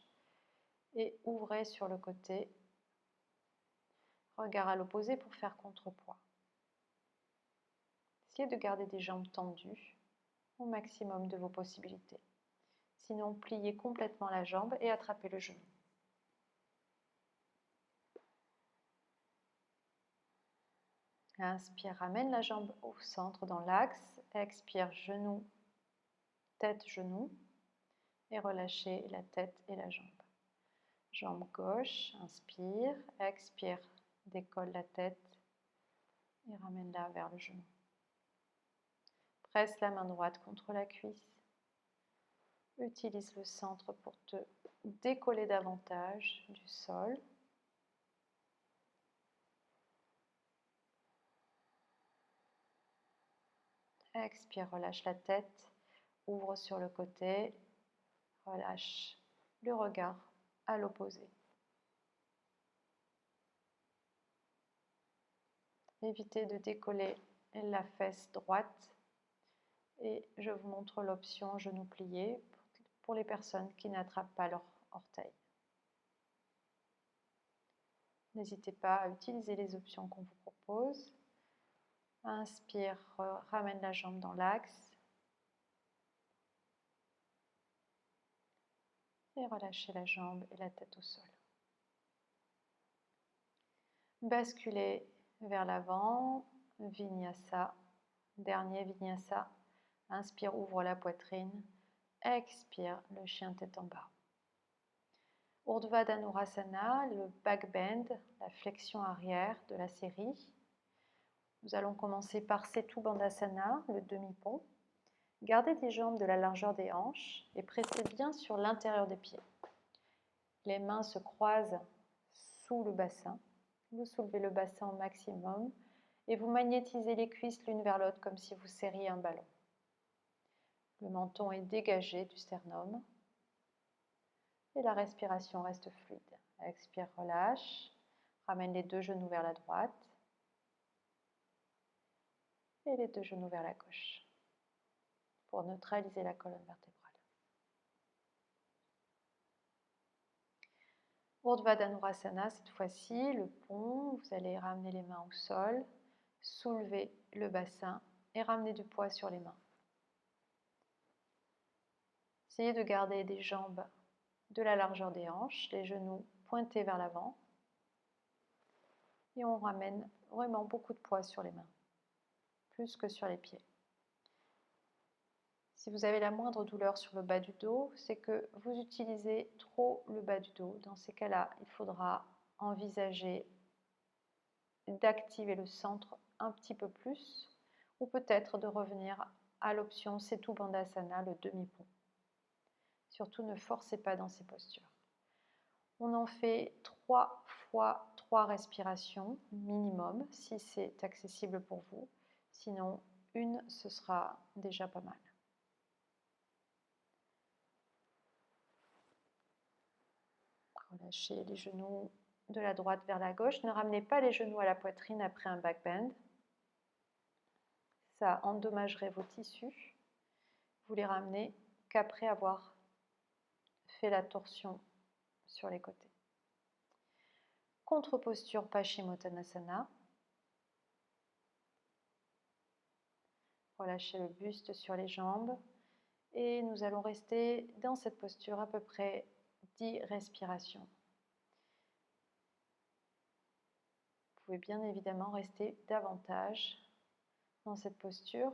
et ouvrez sur le côté. Regard à l'opposé pour faire contrepoids. Essayez de garder des jambes tendues au maximum de vos possibilités. Sinon, pliez complètement la jambe et attrapez le genou. Inspire, ramène la jambe au centre dans l'axe. Expire, genou, tête, genou. Et relâchez la tête et la jambe. Jambe gauche, inspire, expire, décolle la tête et ramène-la vers le genou. Presse la main droite contre la cuisse. Utilise le centre pour te décoller davantage du sol. Expire, relâche la tête, ouvre sur le côté, relâche le regard à l'opposé. Évitez de décoller la fesse droite et je vous montre l'option genou plié pour les personnes qui n'attrapent pas leur orteil. N'hésitez pas à utiliser les options qu'on vous propose. Inspire, ramène la jambe dans l'axe. Et relâchez la jambe et la tête au sol. Basculez vers l'avant, Vinyasa. Dernier Vinyasa. Inspire, ouvre la poitrine. Expire, le chien tête en bas. Urdhva Dhanurasana, le back bend, la flexion arrière de la série. Nous allons commencer par Setu Bandhasana, le demi-pont. Gardez les jambes de la largeur des hanches et pressez bien sur l'intérieur des pieds. Les mains se croisent sous le bassin. Vous soulevez le bassin au maximum et vous magnétisez les cuisses l'une vers l'autre comme si vous serriez un ballon. Le menton est dégagé du sternum et la respiration reste fluide. Expire, relâche. Ramène les deux genoux vers la droite et les deux genoux vers la gauche pour neutraliser la colonne vertébrale. Urdhva Dhanurasana, cette fois-ci, le pont, vous allez ramener les mains au sol, soulever le bassin et ramener du poids sur les mains. Essayez de garder des jambes de la largeur des hanches, les genoux pointés vers l'avant et on ramène vraiment beaucoup de poids sur les mains, plus que sur les pieds. Si vous avez la moindre douleur sur le bas du dos, c'est que vous utilisez trop le bas du dos. Dans ces cas-là, il faudra envisager d'activer le centre un petit peu plus ou peut-être de revenir à l'option Setu Bandhasana, le demi-pont. Surtout, ne forcez pas dans ces postures. On en fait 3 fois 3 respirations minimum si c'est accessible pour vous. Sinon, une, ce sera déjà pas mal. Relâchez les genoux de la droite vers la gauche. Ne ramenez pas les genoux à la poitrine après un back bend. Ça endommagerait vos tissus. Vous les ramenez qu'après avoir fait la torsion sur les côtés. Contre-posture Paschimottanasana. Relâchez le buste sur les jambes. Et nous allons rester dans cette posture à peu près 10 respirations. Vous pouvez bien évidemment rester davantage dans cette posture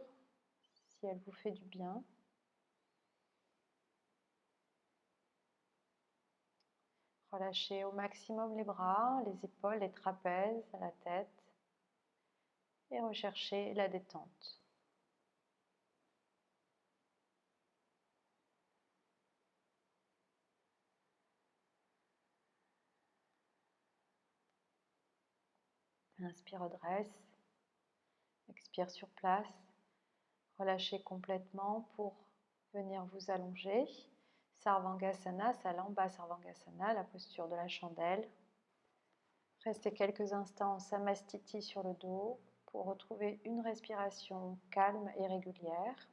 si elle vous fait du bien. Relâchez au maximum les bras, les épaules, les trapèzes, la tête et recherchez la détente. Inspire, redresse. Expire sur place. Relâchez complètement pour venir vous allonger. Sarvangasana, Salamba Sarvangasana, la posture de la chandelle. Restez quelques instants en samastiti sur le dos pour retrouver une respiration calme et régulière.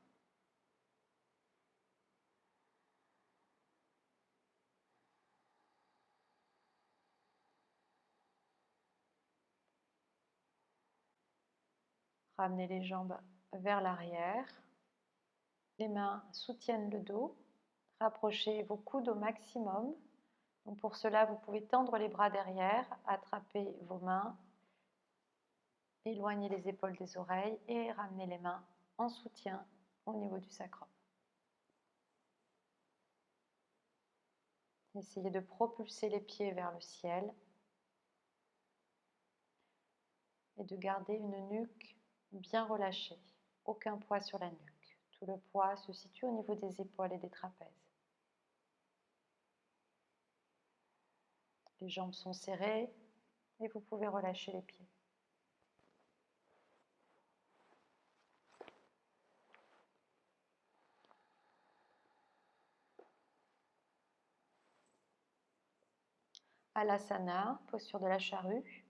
Ramenez les jambes vers l'arrière. Les mains soutiennent le dos. Rapprochez vos coudes au maximum. Donc pour cela, vous pouvez tendre les bras derrière, attraper vos mains, éloigner les épaules des oreilles et ramener les mains en soutien au niveau du sacrum. Essayez de propulser les pieds vers le ciel et de garder une nuque bien relâchée. Aucun poids sur la nuque. Tout le poids se situe au niveau des épaules et des trapèzes. Les jambes sont serrées et vous pouvez relâcher les pieds. Alasana, posture de la charrue.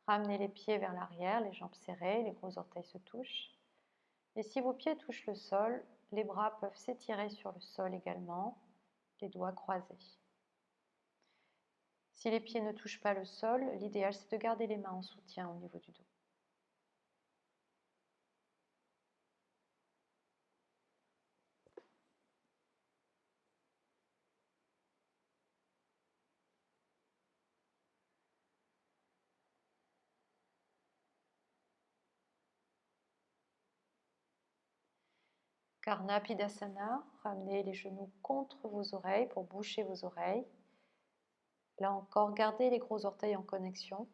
Ramenez les pieds vers l'arrière, les jambes serrées, les gros orteils se touchent. Et si vos pieds touchent le sol, les bras peuvent s'étirer sur le sol également, les doigts croisés. Si les pieds ne touchent pas le sol, l'idéal c'est de garder les mains en soutien au niveau du dos. Karnapidasana, ramenez les genoux contre vos oreilles pour boucher vos oreilles. Là encore, gardez les gros orteils en connexion.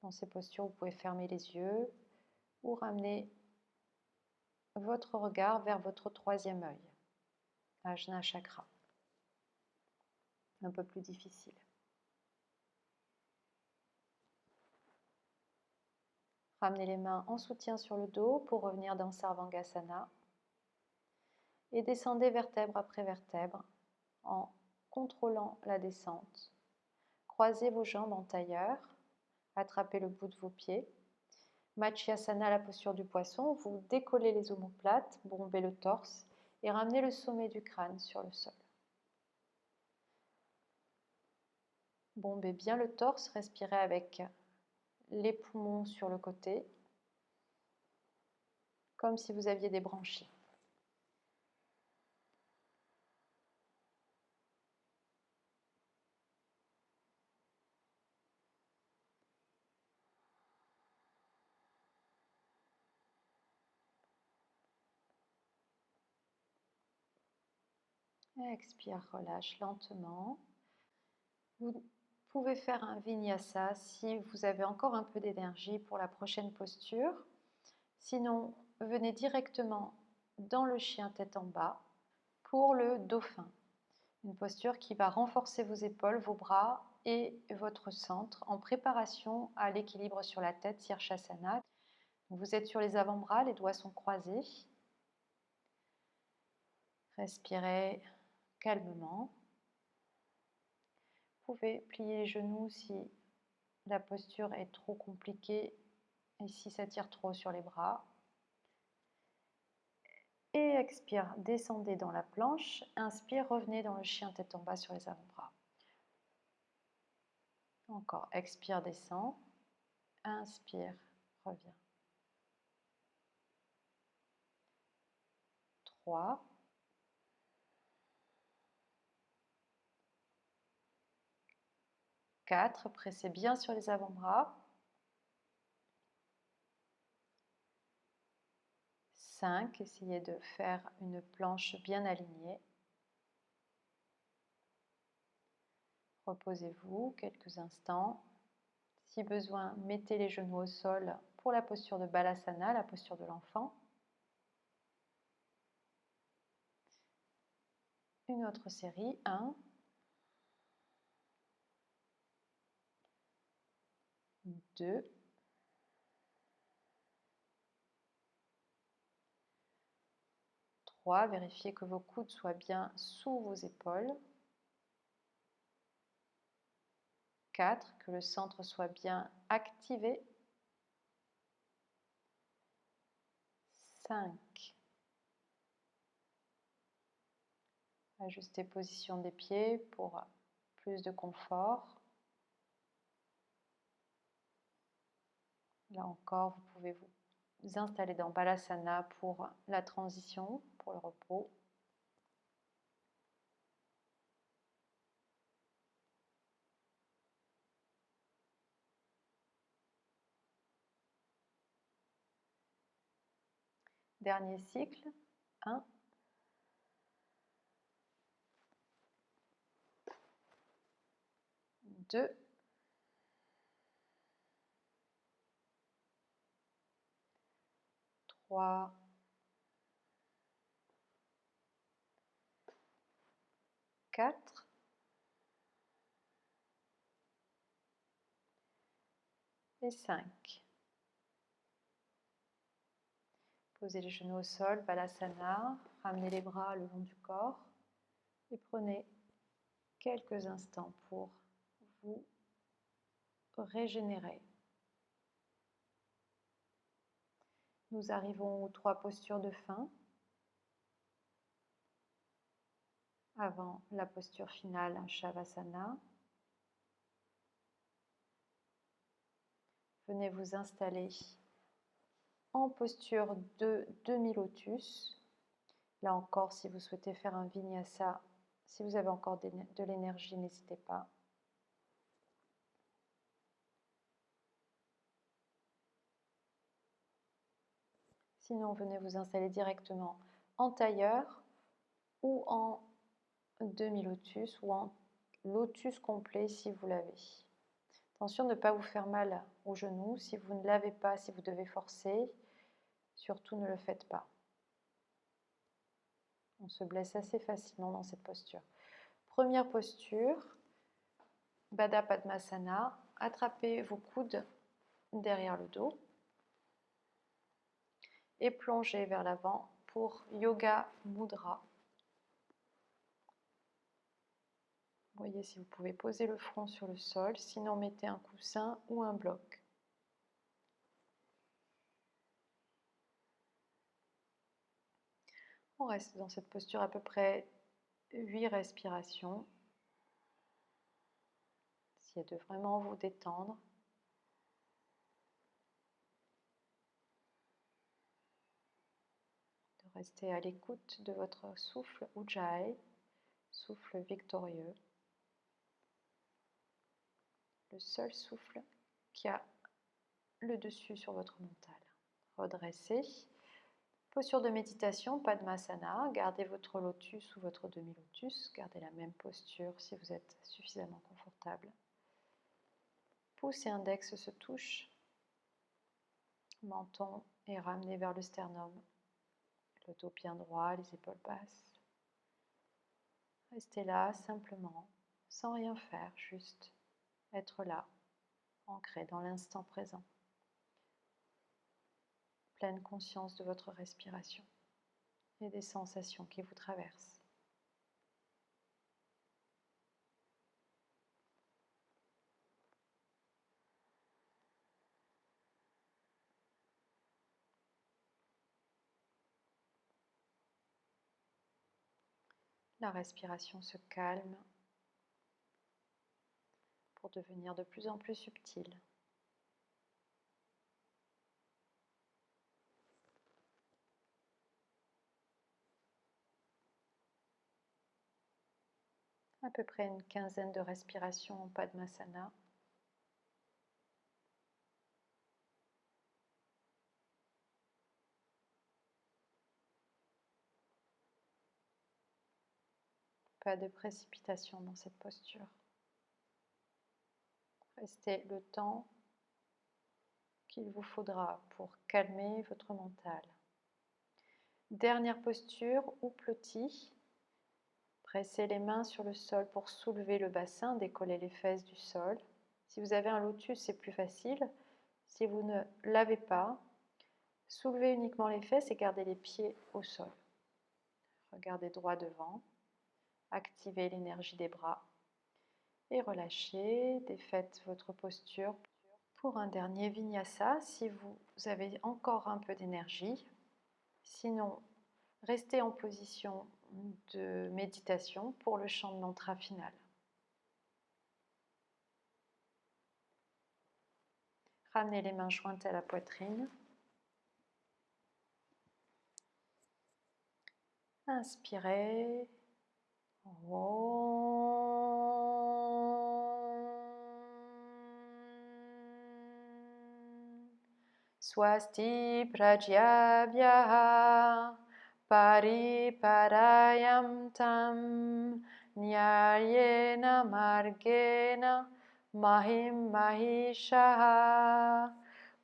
Dans ces postures, vous pouvez fermer les yeux ou ramener votre regard vers votre troisième œil, Ajna Chakra. Un peu plus difficile. Ramenez les mains en soutien sur le dos pour revenir dans Sarvangasana et descendez vertèbre après vertèbre en contrôlant la descente. Croisez vos jambes en tailleur, attrapez le bout de vos pieds. Matsyasana, la posture du poisson, vous décollez les omoplates, bombez le torse et ramenez le sommet du crâne sur le sol. Bombez bien le torse, respirez avec les poumons sur le côté, comme si vous aviez des branchies. Expire, relâche lentement. Vous pouvez faire un vinyasa si vous avez encore un peu d'énergie pour la prochaine posture. Sinon, venez directement dans le chien tête en bas pour le dauphin. Une posture qui va renforcer vos épaules, vos bras et votre centre en préparation à l'équilibre sur la tête, Sirsasana. Vous êtes sur les avant-bras, les doigts sont croisés. Respirez calmement. Vous pouvez plier les genoux si la posture est trop compliquée et si ça tire trop sur les bras. Et expire, descendez dans la planche. Inspire, revenez dans le chien tête en bas sur les avant-bras. Encore, expire, descend. Inspire, reviens. 3. 4, pressez bien sur les avant-bras. 5, essayez de faire une planche bien alignée. Reposez-vous quelques instants. Si besoin, mettez les genoux au sol pour la posture de Balasana, la posture de l'enfant. Une autre série, 1, 2, 3, vérifiez que vos coudes soient bien sous vos épaules. 4, que le centre soit bien activé. 5, ajustez position des pieds pour plus de confort. Là encore, vous pouvez vous installer dans Balasana pour la transition, pour le repos. Dernier cycle, 1, 2, 3, 4 et 5. Posez les genoux au sol, Balasana, ramenez les bras le long du corps et prenez quelques instants pour vous régénérer. Nous arrivons aux 3 postures de fin avant la posture finale, Shavasana. Venez vous installer en posture de demi-lotus. Là encore, si vous souhaitez faire un vinyasa, si vous avez encore de l'énergie, n'hésitez pas. Sinon, venez vous installer directement en tailleur ou en demi-lotus ou en lotus complet si vous l'avez. Attention de ne pas vous faire mal aux genoux. Si vous ne l'avez pas, si vous devez forcer, surtout ne le faites pas. On se blesse assez facilement dans cette posture. Première posture, Baddha Padmasana. Attrapez vos coudes derrière le dos et plongez vers l'avant pour Yoga Mudra. Voyez si vous pouvez poser le front sur le sol, sinon mettez un coussin ou un bloc. On reste dans cette posture à peu près 8 respirations. Essayez de vraiment vous détendre. De rester à l'écoute de votre souffle Ujjayi, souffle victorieux. Le seul souffle qui a le dessus sur votre mental. Redressez. Posture de méditation, Padmasana. Gardez votre lotus ou votre demi-lotus. Gardez la même posture si vous êtes suffisamment confortable. Pouce et index se touchent. Menton est ramené vers le sternum. Le dos bien droit, les épaules basses. Restez là simplement, sans rien faire, juste être là, ancré dans l'instant présent. Pleine conscience de votre respiration et des sensations qui vous traversent. La respiration se calme pour devenir de plus en plus subtile. À peu près une quinzaine de respirations en Padmasana. Pas de précipitation dans cette posture. Restez le temps qu'il vous faudra pour calmer votre mental. Dernière posture, Uploti. Pressez les mains sur le sol pour soulever le bassin, décoller les fesses du sol. Si vous avez un lotus, c'est plus facile. Si vous ne l'avez pas, soulevez uniquement les fesses et gardez les pieds au sol. Regardez droit devant. Activez l'énergie des bras et relâchez. Défaites votre posture pour un dernier vinyasa si vous avez encore un peu d'énergie. Sinon, restez en position de méditation pour le chant de mantra final. Ramenez les mains jointes à la poitrine. Inspirez. Swasti prajabhyaha pariparayam tam nyayena margena mahim mahishaha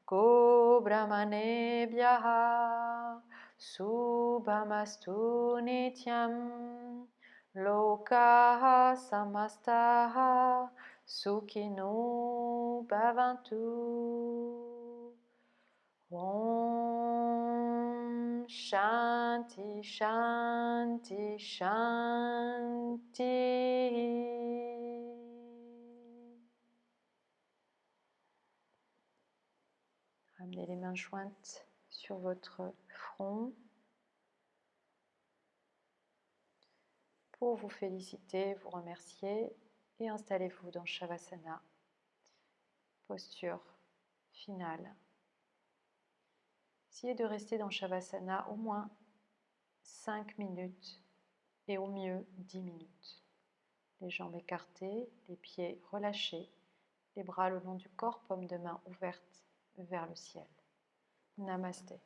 go brahmanebhyaha subhamastu nityam lokaha samastaha sukhino bhavantu. Om Shanti Shanti Shanti. Ramenez les mains jointes sur votre front pour vous féliciter, vous remercier et installez-vous dans Shavasana, posture finale. Essayez de rester dans Shavasana au moins 5 minutes et au mieux 10 minutes. Les jambes écartées, les pieds relâchés, les bras le long du corps, paumes de main ouvertes vers le ciel. Namasté.